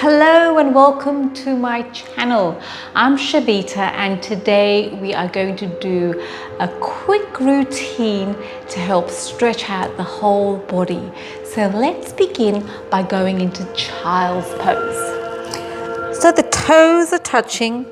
Hello and welcome to my channel. I'm Shavita and today we are going to do a quick routine to help stretch out the whole body. So let's begin by going into child's pose. So the toes are touching,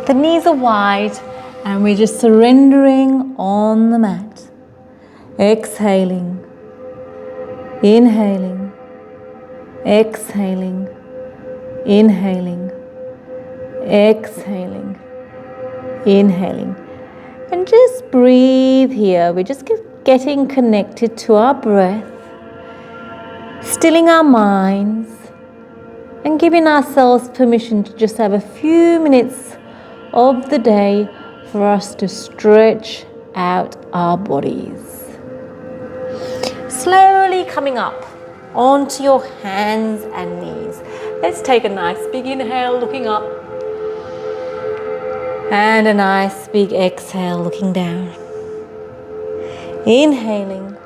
the knees are wide, and we're just surrendering on the mat. Exhaling, inhaling, exhaling, inhaling, exhaling, inhaling. And just breathe here. We're just getting connected to our breath, stilling our minds, and giving ourselves permission to just have a few minutes of the day for us to stretch out our bodies. Slowly coming up onto your hands and knees. Let's take a nice big inhale, looking up, and a nice big exhale, looking down. Inhaling,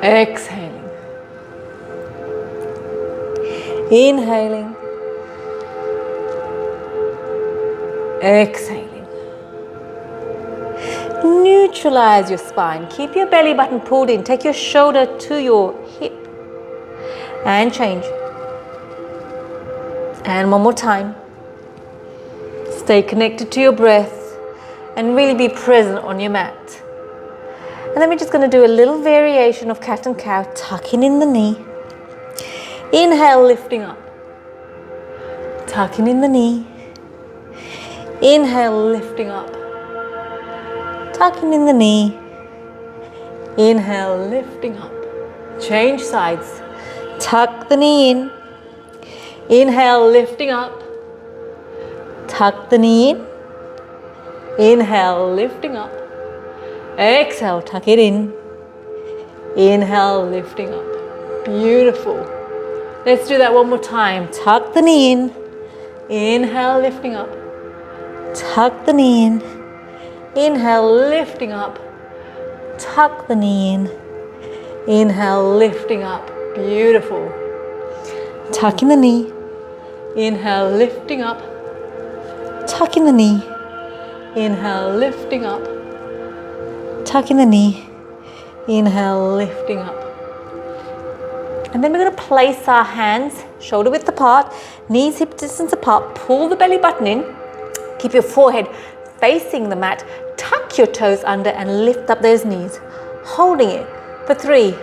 exhaling, inhaling, exhaling. Neutralize your spine. Keep your belly button pulled in. Take your shoulder to your hip. And change. And one more time. Stay connected to your breath and really be present on your mat. And then we're just going to do a little variation of cat and cow, tucking in the knee. Inhale, lifting up. Tucking in the knee. Inhale, lifting up. Tucking in the knee. Inhale, lifting up. Change sides. Tuck the knee in. Inhale, lifting up. Tuck the knee in. Inhale, lifting up. Exhale, tuck it in. Inhale, lifting up. Beautiful. Let's do that one more time. Tuck the knee in. Inhale, lifting up. Tuck the knee in. Inhale, lifting up. Tuck the knee in. Inhale, lifting up. Beautiful. Tucking the knee. Inhale, lifting up. Tucking the knee. Inhale, lifting up. Tucking the knee. Inhale, lifting up. And then we're going to place our hands shoulder width apart, knees hip distance apart. Pull the belly button in. Keep your forehead facing the mat. Tuck your toes under and lift up those knees. Holding it for 3,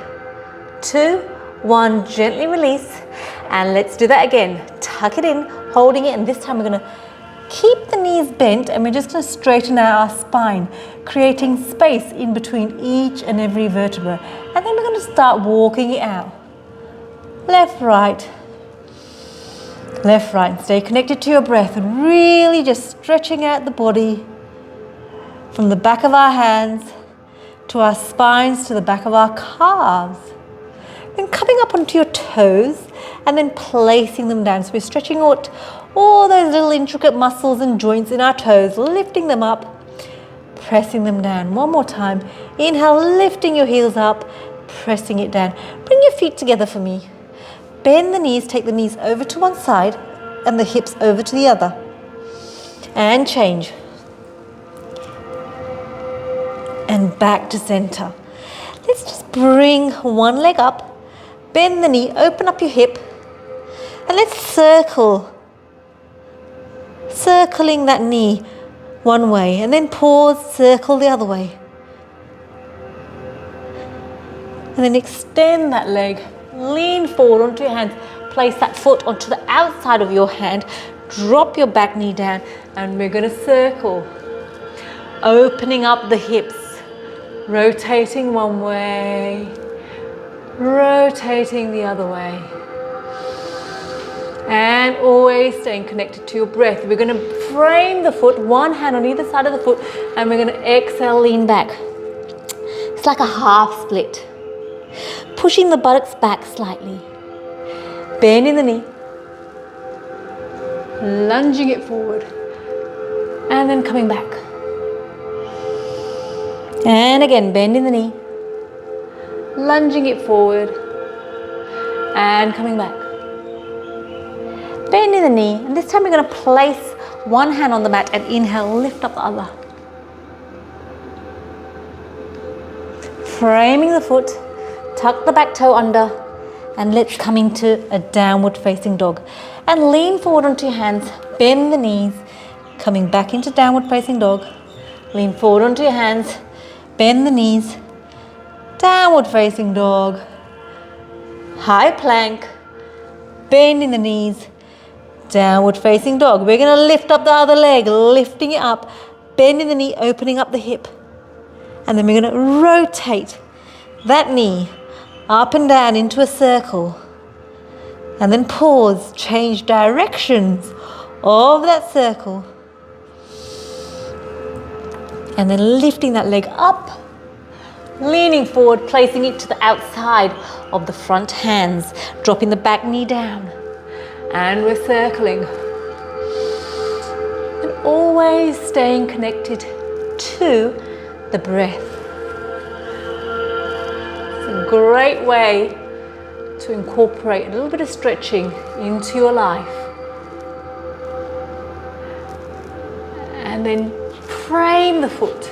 2, 1. Gently release. And let's do that again. Tuck it in, holding it. And this time we're going to keep the knees bent and we're just going to straighten out our spine, creating space in between each and every vertebra. And then we're going to start walking it out. Left, right. Left, right, and stay connected to your breath and really just stretching out the body from the back of our hands to our spines to the back of our calves. Then coming up onto your toes and then placing them down. So we're stretching out all those little intricate muscles and joints in our toes, lifting them up, pressing them down. One more time. Inhale, lifting your heels up, pressing it down. Bring your feet together for me. Bend the knees, take the knees over to one side and the hips over to the other. And change. And back to center. Let's just bring one leg up, bend the knee, open up your hip, and let's circling that knee one way, and then pause, circle the other way. And then extend that leg. Lean forward onto your hands. Place that foot onto the outside of your hand. Drop your back knee down and we're going to circle. Opening up the hips. Rotating one way. Rotating the other way. And always staying connected to your breath. We're going to frame the foot, one hand on either side of the foot, and we're going to exhale, lean back. It's like a half split. Pushing the buttocks back slightly. Bending the knee. Lunging it forward. And then coming back. And again, bending the knee. lunging it forward and coming back. Bending the knee, and this time we're going to place one hand on the mat and inhale, lift up the other. Framing the foot, tuck the back toe under, and let's come into a downward facing dog. And lean forward onto your hands, bend the knees, coming back into downward facing dog. Lean forward onto your hands, bend the knees, downward facing dog. High plank, bending the knees, downward facing dog. We're going to lift up the other leg, lifting it up, bending the knee, opening up the hip. And then we're going to rotate that knee up and down into a circle. And then pause, change directions of that circle. And then lifting that leg up, leaning forward, placing it to the outside of the front hands, dropping the back knee down. And we're circling. And always staying connected to the breath. It's a great way to incorporate a little bit of stretching into your life. And then frame the foot,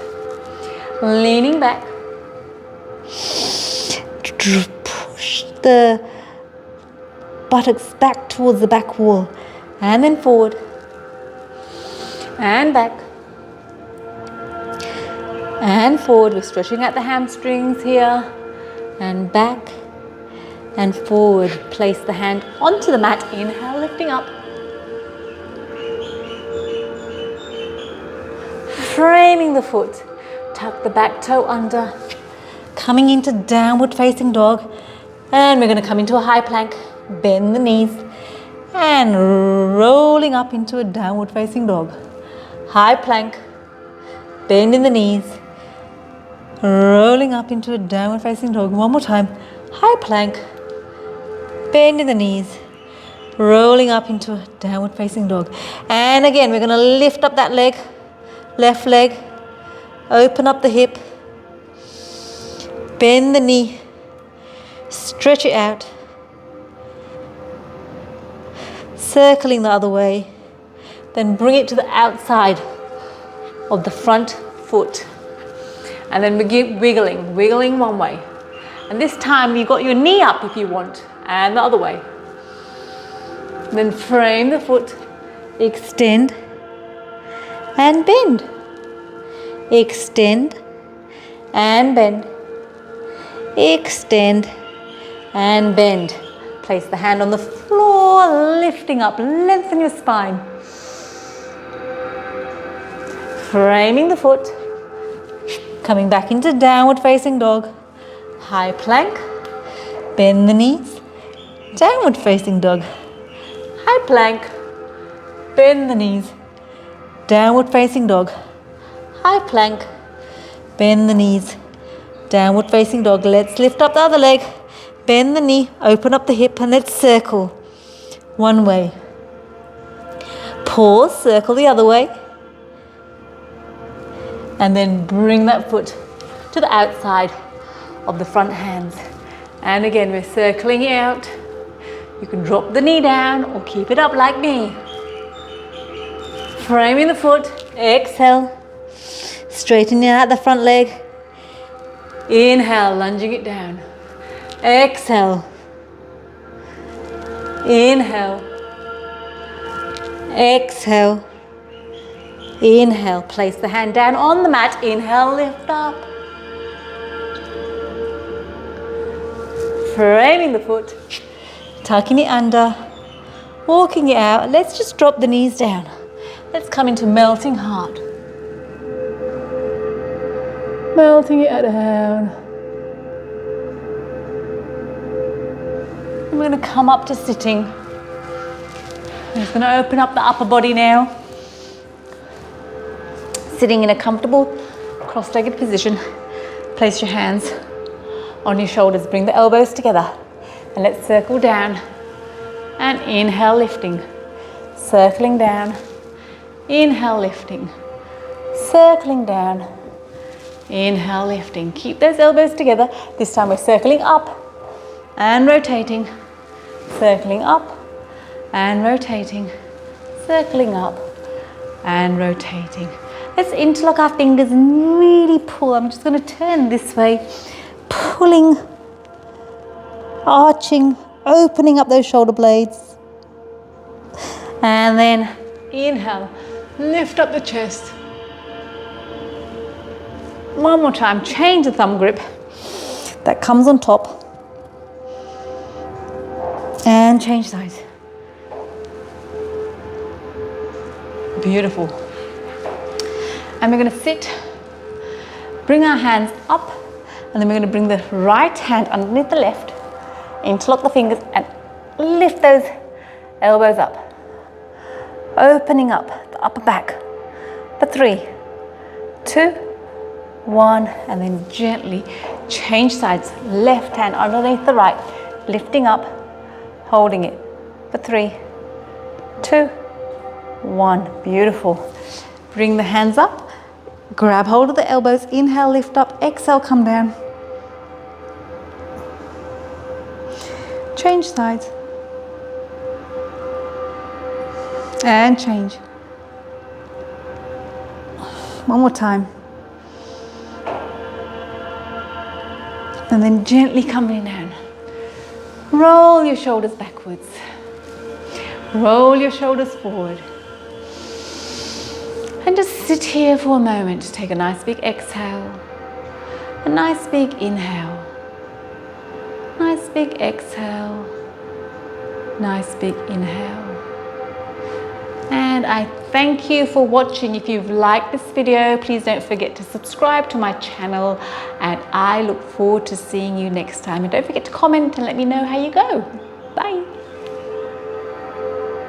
leaning back. Push the buttocks back towards the back wall, and then forward and back and forward. We're stretching out the hamstrings here, and back and forward. Place the hand onto the mat, inhale, lifting up. Framing the foot, tuck the back toe under, coming into downward facing dog, and we're going to come into a high plank, bend the knees, and rolling up into a downward facing dog. High plank, bending the knees, rolling up into a downward facing dog. One more time, high plank, bending the knees, rolling up into a downward facing dog. And again, we're going to lift up that leg, left leg, open up the hip, bend the knee, stretch it out, circling the other way, then bring it to the outside of the front foot, and then begin wiggling one way. And this time you've got your knee up if you want, and the other way. Then frame the foot, extend and bend, extend and bend, extend and bend. Place the hand on the floor, lifting up, lengthen your spine. Framing the foot, coming back into downward facing dog, high plank, bend the knees, downward facing dog, high plank, bend the knees, downward facing dog, high plank, bend the knees, downward facing dog. Let's lift up the other leg, bend the knee, open up the hip, and let's circle one way. Pause, circle the other way, and then bring that foot to the outside of the front hands. And again, we're circling it out. You can drop the knee down or keep it up like me. Framing the foot, exhale, straightening out the front leg. Inhale, lunging it down. Exhale. Inhale. Exhale. Inhale, place the hand down on the mat. Inhale, lift up. Framing the foot, tucking it under, walking it out. Let's just drop the knees down. Let's come into melting heart. Melting it down. And we're going to come up to sitting. I'm just going to open up the upper body now. Sitting in a comfortable cross-legged position. Place your hands on your shoulders. Bring the elbows together. And let's circle down. And inhale, lifting. Circling down. Inhale, lifting. Circling down. Inhale, lifting. Keep those elbows together. This time we're circling up and rotating. Circling up and rotating. Circling up and rotating. Let's interlock our fingers and really pull. I'm just going to turn this way, pulling, arching, opening up those shoulder blades. And then inhale, lift up the chest. One more time, change the thumb grip. That comes on top. And change sides. Beautiful. And we're going to sit, bring our hands up, and then we're going to bring the right hand underneath the left, interlock the fingers and lift those elbows up. Opening up the upper back for 3, 2, 1, and then gently change sides. Left hand underneath the right, lifting up, holding it for 3, 2, 1. Beautiful. Bring the hands up, grab hold of the elbows, inhale, lift up, exhale, come down. Change sides. And change. One more time. And then gently coming down. Roll your shoulders backwards. Roll your shoulders forward. And just sit here for a moment. Take a nice big exhale. A nice big inhale. Nice big exhale. Nice big inhale. And I thank you for watching. If you've liked this video, please don't forget to subscribe to my channel, and I look forward to seeing you next time. And don't forget to comment and let me know how you go. Bye.